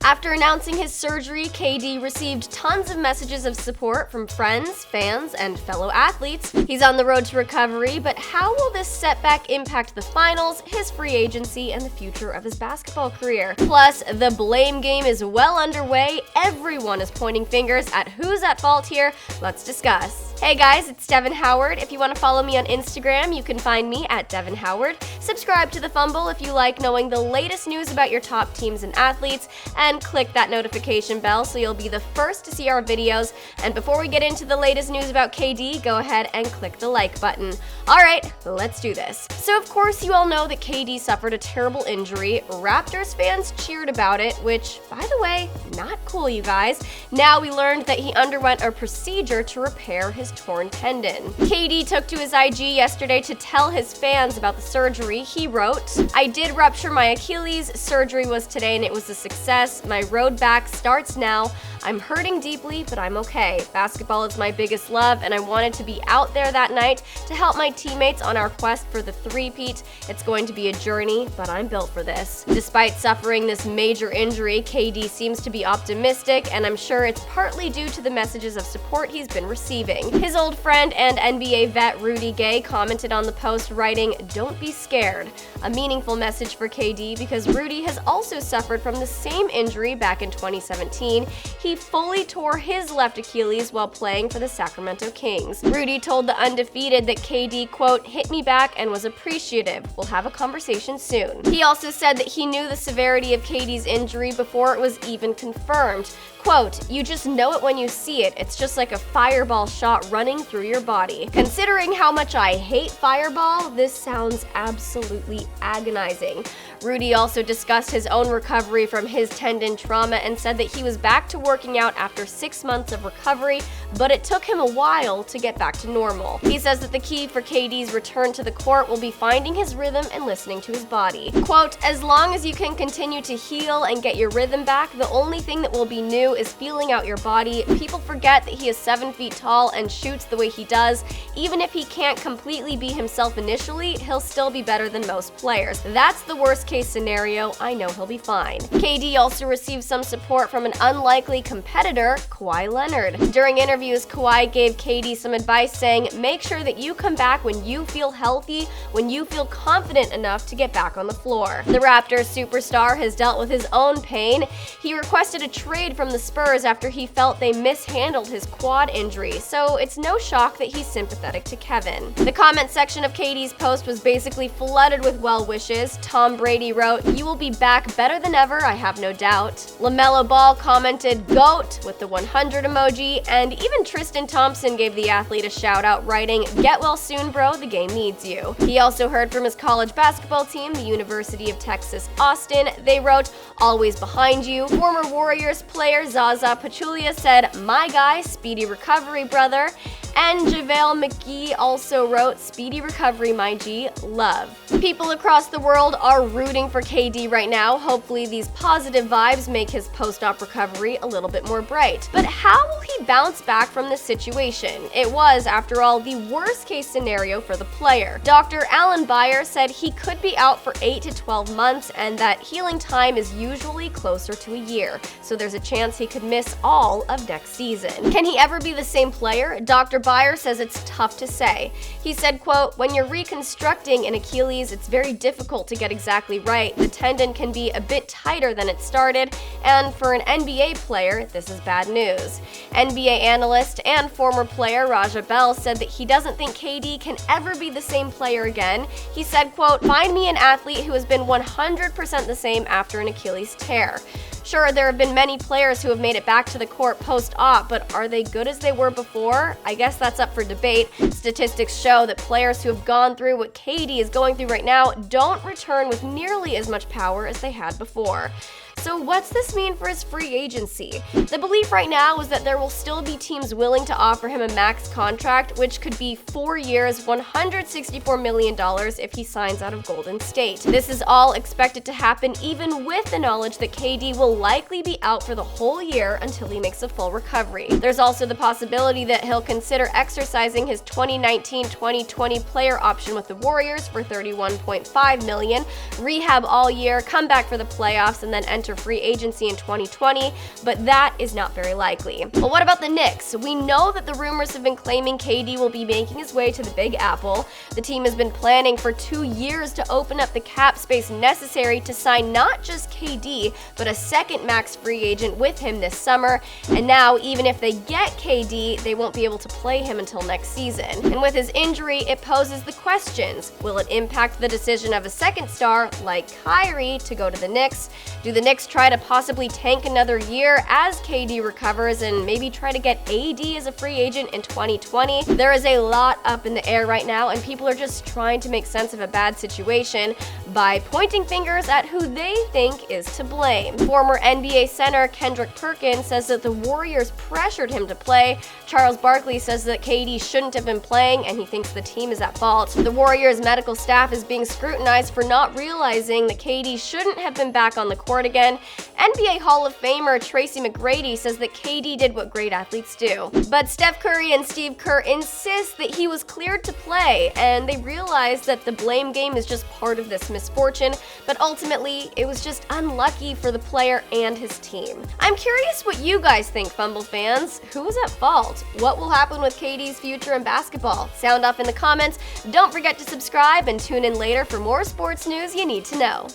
After announcing his surgery, KD received tons of messages of support from friends, fans, and fellow athletes. He's on the road to recovery, but how will this setback impact the finals, his free agency, and the future of his basketball career? Plus, the blame game is well underway. Everyone is pointing fingers at who's at fault here. Let's discuss. Hey guys, it's Devin Howard. If you want to follow me on Instagram, you can find me at Devin Howard. Subscribe to the Fumble if you like knowing the latest news about your top teams and athletes, and click that notification bell so you'll be the first to see our videos. And before we get into the latest news about KD, go ahead and click the like button. Alright, let's do this. So of course you all know that KD suffered a terrible injury. Raptors fans cheered about it, which, by the way, not cool, you guys. Now we learned that he underwent a procedure to repair his torn tendon. KD took to his IG yesterday to tell his fans about the surgery. He wrote, "I did rupture my Achilles. Surgery was today and it was a success. My road back starts now. I'm hurting deeply, but I'm okay. Basketball is my biggest love, and I wanted to be out there that night to help my teammates on our quest for the three-peat. It's going to be a journey, but I'm built for this." Despite suffering this major injury, KD seems to be optimistic, and I'm sure it's partly due to the messages of support he's been receiving. His old friend and NBA vet Rudy Gay commented on the post, writing, "Don't be scared." A meaningful message for KD because Rudy has also suffered from the same injury back in 2017. He fully tore his left Achilles while playing for the Sacramento Kings. Rudy told the Undefeated that KD, quote, "hit me back and was appreciative. We'll have a conversation soon." He also said that he knew the severity of KD's injury before it was even confirmed. Quote, "You just know it when you see it. It's just like a fireball shot running through your body. Considering how much I hate fireball, this sounds absolutely agonizing." Rudy also discussed his own recovery from his tendon trauma and said that he was back to working out after 6 months of recovery, but it took him a while to get back to normal. He says that the key for KD's return to the court will be finding his rhythm and listening to his body. Quote, "As long as you can continue to heal and get your rhythm back, the only thing that will be new is feeling out your body. People forget that he is 7 feet tall and shoots the way he does. Even if he can't completely be himself initially, he'll still be better than most players. That's the worst case scenario. I know he'll be fine." KD also received some support from an unlikely competitor, Kawhi Leonard. During interviews, Kawhi gave KD some advice saying, "Make sure that you come back when you feel healthy, when you feel confident enough to get back on the floor." The Raptors superstar has dealt with his own pain. He requested a trade from the Spurs after he felt they mishandled his quad injury, so it's no shock that he's sympathetic to Kevin. The comment section of KD's post was basically flooded with well wishes. Tom Brady wrote, "You will be back better than ever, I have no doubt." LaMelo Ball commented, "GOAT," with the 100 emoji, and even Tristan Thompson gave the athlete a shout out, writing, "Get well soon, bro, the game needs you." He also heard from his college basketball team, the University of Texas, Austin. They wrote, "Always behind you." Former Warriors player Zaza Pachulia said, "My guy, speedy recovery, brother." And JaVale McGee also wrote, "Speedy recovery, my G, love." People across the world are rooting for KD right now. Hopefully these positive vibes make his post-op recovery a little bit more bright. But how will he bounce back from this situation? It was, after all, the worst case scenario for the player. Dr. Alan Beyer said he could be out for 8 to 12 months and that healing time is usually closer to a year. So there's a chance he could miss all of next season. Can he ever be the same player? Dr. Beyer says it's tough to say. He said, quote, "When you're reconstructing an Achilles, it's very difficult to get exactly right. The tendon can be a bit tighter than it started, and for an NBA player, this is bad news." NBA analyst and former player Raja Bell said that he doesn't think KD can ever be the same player again. He said, quote, "Find me an athlete who has been 100% the same after an Achilles tear." Sure, there have been many players who have made it back to the court post-op, but are they good as they were before? I guess that's up for debate. Statistics show that players who have gone through what KD is going through right now don't return with nearly as much power as they had before. So what's this mean for his free agency? The belief right now is that there will still be teams willing to offer him a max contract, which could be 4 years, $164 million if he signs out of Golden State. This is all expected to happen even with the knowledge that KD will likely be out for the whole year until he makes a full recovery. There's also the possibility that he'll consider exercising his 2019-2020 player option with the Warriors for $31.5 million, rehab all year, come back for the playoffs, and then enter enter free agency in 2020, but that is not very likely. But what about the Knicks? We know that the rumors have been claiming KD will be making his way to the Big Apple. The team has been planning for 2 years to open up the cap space necessary to sign not just KD, but a second max free agent with him this summer. And now, even if they get KD, they won't be able to play him until next season. And with his injury, it poses the questions. Will it impact the decision of a second star, like Kyrie, to go to the Knicks? Do the Knicks try to possibly tank another year as KD recovers and maybe try to get AD as a free agent in 2020? There is a lot up in the air right now, and people are just trying to make sense of a bad situation by pointing fingers at who they think is to blame. Former NBA center Kendrick Perkins says that the Warriors pressured him to play. Charles Barkley says that KD shouldn't have been playing, and he thinks the team is at fault. The Warriors' medical staff is being scrutinized for not realizing that KD shouldn't have been back on the court again. NBA Hall of Famer Tracy McGrady says that KD did what great athletes do. But Steph Curry and Steve Kerr insist that he was cleared to play, and they realize that the blame game is just part of this misfortune, but ultimately, it was just unlucky for the player and his team. I'm curious what you guys think, Fumble fans. Who was at fault? What will happen with KD's future in basketball? Sound off in the comments. Don't forget to subscribe and tune in later for more sports news you need to know.